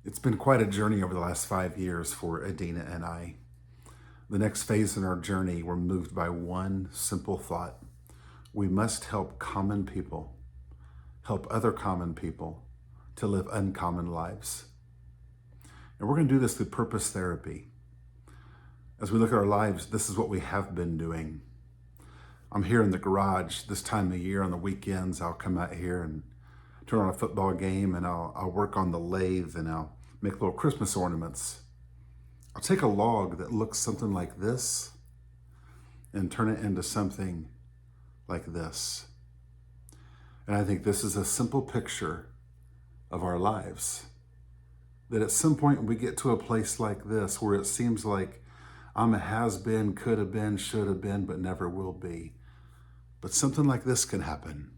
It's been quite a journey over the last 5 years for Adina and I. The next phase in our journey, we're moved by one simple thought. We must help common people, help other common people to live uncommon lives. And we're going to do this through purpose therapy. As we look at our lives, this is what we have been doing. I'm here in the garage this time of year on the weekends. I'll come out here and turn on a football game, and I'll work on the lathe, and I'll make little Christmas ornaments. I'll take a log that looks something like this and turn it into something like this. And I think this is a simple picture of our lives. That at some point we get to a place like this where it seems like I'm a has-been, could have been, should have been, but never will be. But something like this can happen.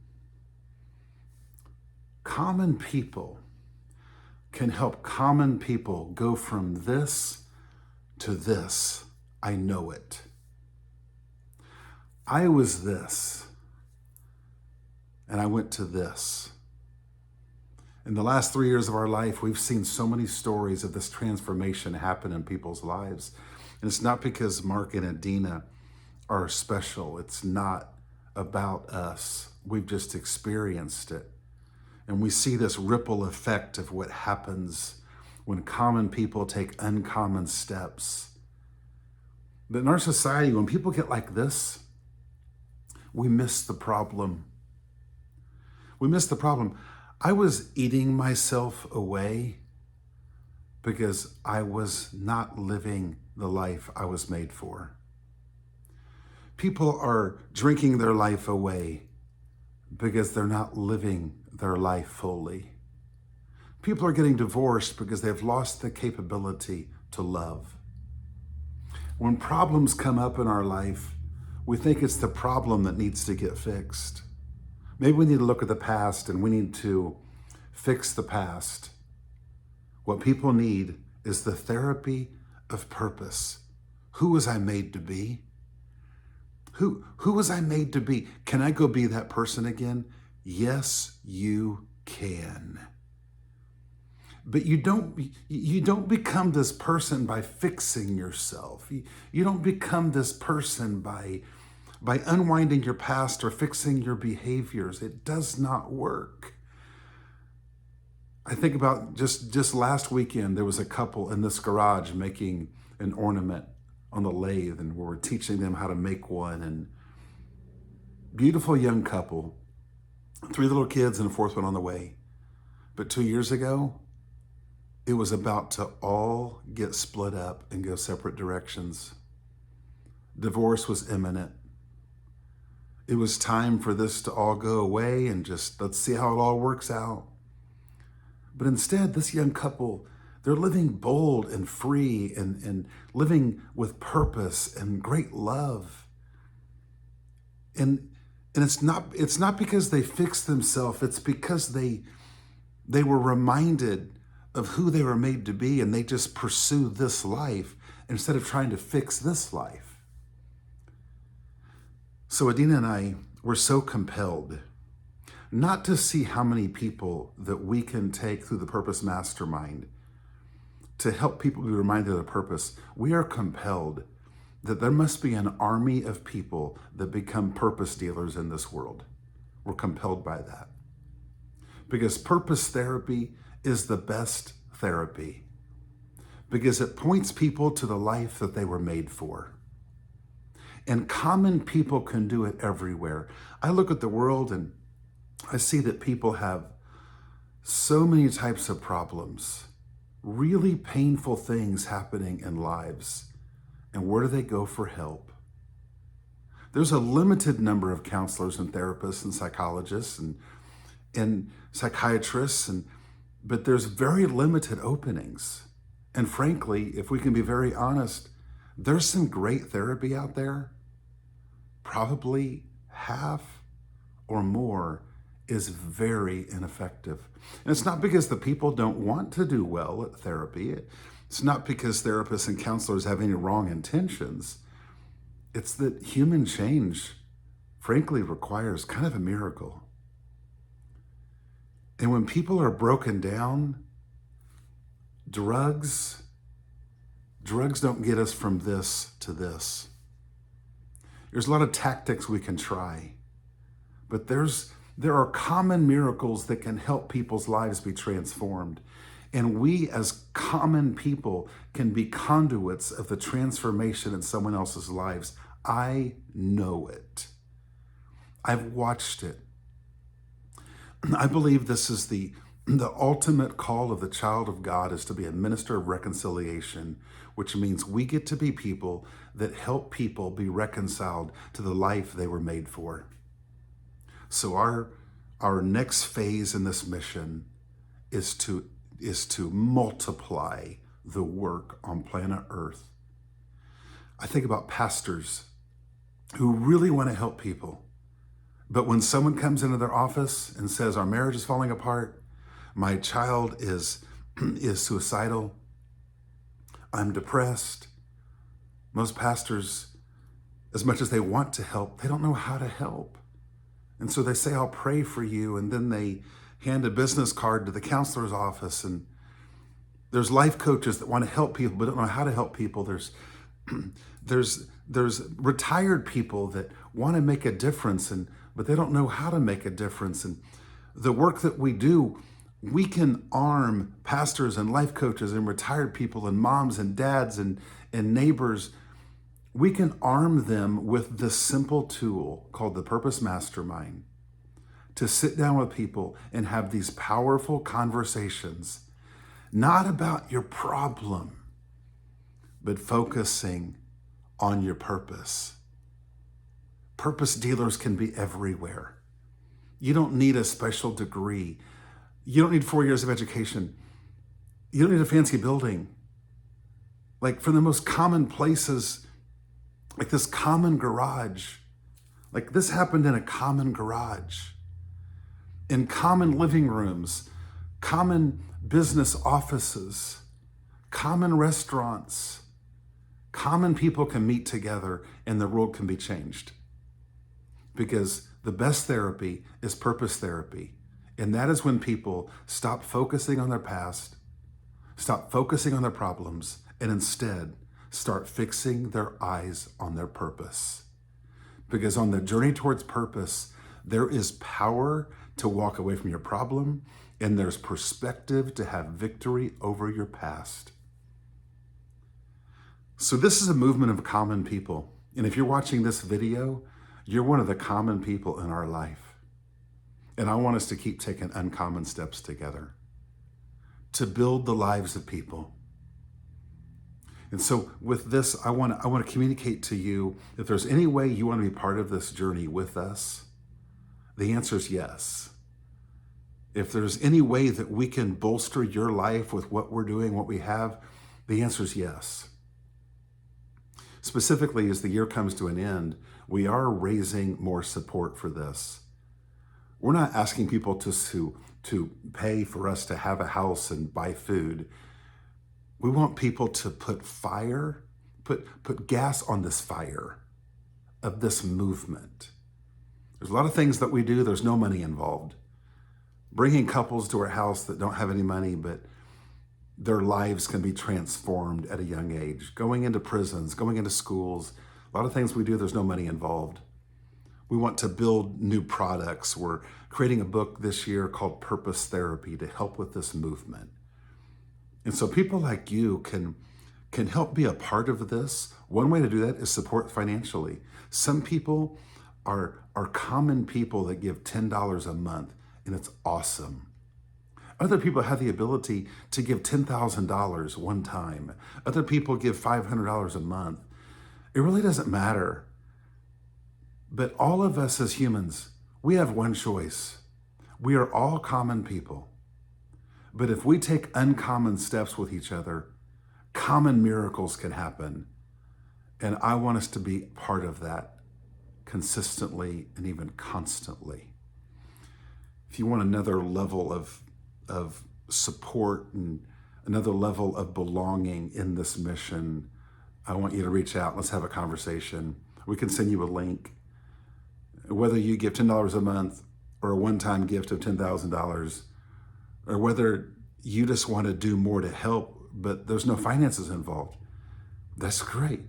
Common people can help common people go from this to this. I know it. I was this, and I went to this. In the last 3 years of our life, we've seen so many stories of this transformation happen in people's lives. And it's not because Mark and Adina are special. It's not about us. We've just experienced it. And we see this ripple effect of what happens when common people take uncommon steps. But in our society, when people get like this, we miss the problem. We miss the problem. I was eating myself away because I was not living the life I was made for. People are drinking their life away because they're not living their life fully. People are getting divorced because they've lost the capability to love. When problems come up in our life, we think it's the problem that needs to get fixed. Maybe we need to look at the past and we need to fix the past. What people need is the therapy of purpose. Who was I made to be? Who was I made to be? Can I go be that person again? Yes, you can. But you don't become this person by fixing yourself. You don't become this person by unwinding your past or fixing your behaviors. It does not work. I think about just last weekend, there was a couple in this garage making an ornament on the lathe, and we were teaching them how to make one. And beautiful young couple, 3 little kids and a 4th one on the way. But 2 years ago, it was about to all get split up and go separate directions. Divorce was imminent. It was time for this to all go away and just let's see how it all works out. But instead, this young couple, they're living bold and free and living with purpose and great love. And it's not because they fixed themselves, it's because they were reminded of who they were made to be, and they just pursue this life instead of trying to fix this life. So Adina and I were so compelled not to see how many people that we can take through the Purpose Mastermind to help people be reminded of the purpose. We are compelled that there must be an army of people that become purpose dealers in this world. We're compelled by that. Because purpose therapy is the best therapy. Because it points people to the life that they were made for. And common people can do it everywhere. I look at the world and I see that people have so many types of problems, really painful things happening in lives. And where do they go for help? There's a limited number of counselors and therapists and psychologists and psychiatrists, but there's very limited openings. And frankly, if we can be very honest, there's some great therapy out there. Probably half or more is very ineffective. And it's not because the people don't want to do well at therapy. It's not because therapists and counselors have any wrong intentions. It's that human change, frankly, requires kind of a miracle. And when people are broken down, Drugs don't get us from this to this. There's a lot of tactics we can try, but there are common miracles that can help people's lives be transformed. And we as common people can be conduits of the transformation in someone else's lives. I know it. I've watched it. I believe this is the ultimate call of the child of God, is to be a minister of reconciliation, which means we get to be people that help people be reconciled to the life they were made for. So our next phase in this mission is to multiply the work on planet Earth. I think about pastors who really want to help people, but when someone comes into their office and says, our marriage is falling apart, my child is suicidal, I'm depressed, most pastors, as much as they want to help, they don't know how to help. And so they say, I'll pray for you. And then they hand a business card to the counselor's office. And there's life coaches that want to help people, but don't know how to help people. There's retired people that want to make a difference, but they don't know how to make a difference. And the work that we do, we can arm pastors and life coaches and retired people and moms and dads and neighbors. We can arm them with this simple tool called the Purpose Mastermind to sit down with people and have these powerful conversations, not about your problem, but focusing on your purpose. Purpose dealers can be everywhere. You don't need a special degree. You don't need 4 years of education. You don't need a fancy building. Like, for the most common places, like this common garage, like this happened in a common garage, in common living rooms, common business offices, common restaurants. Common people can meet together and the world can be changed. Because the best therapy is purpose therapy. And that is when people stop focusing on their past, stop focusing on their problems, and instead start fixing their eyes on their purpose. Because on the journey towards purpose, there is power to walk away from your problem, and there's perspective to have victory over your past. So this is a movement of common people. And if you're watching this video, you're one of the common people in our life. And I want us to keep taking uncommon steps together to build the lives of people. And so with this, I want to communicate to you, if there's any way you want to be part of this journey with us, the answer is yes. If there's any way that we can bolster your life with what we're doing, what we have, the answer is yes. Specifically, as the year comes to an end, we are raising more support for this. We're not asking people to pay for us to have a house and buy food. We want people to put gas on this fire of this movement. There's a lot of things that we do, there's no money involved. Bringing couples to our house that don't have any money, but their lives can be transformed at a young age. Going into prisons, going into schools, a lot of things we do, there's no money involved. We want to build new products. We're creating a book this year called Purpose Therapy to help with this movement. And so people like you can help be a part of this. One way to do that is support financially. Some people are common people that give $10 a month, and it's awesome. Other people have the ability to give $10,000 one time. Other people give $500 a month. It really doesn't matter. But all of us as humans, we have one choice. We are all common people. But if we take uncommon steps with each other, common miracles can happen. And I want us to be part of that consistently and even constantly. If you want another level of support and another level of belonging in this mission, I want you to reach out. Let's have a conversation. We can send you a link. Whether you give $10 a month or a one-time gift of $10,000, or whether you just want to do more to help but there's no finances involved. That's great.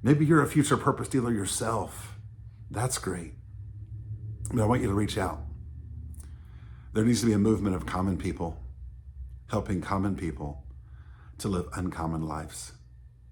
Maybe you're a future purpose dealer yourself. That's great. But I want you to reach out. There needs to be a movement of common people, helping common people to live uncommon lives.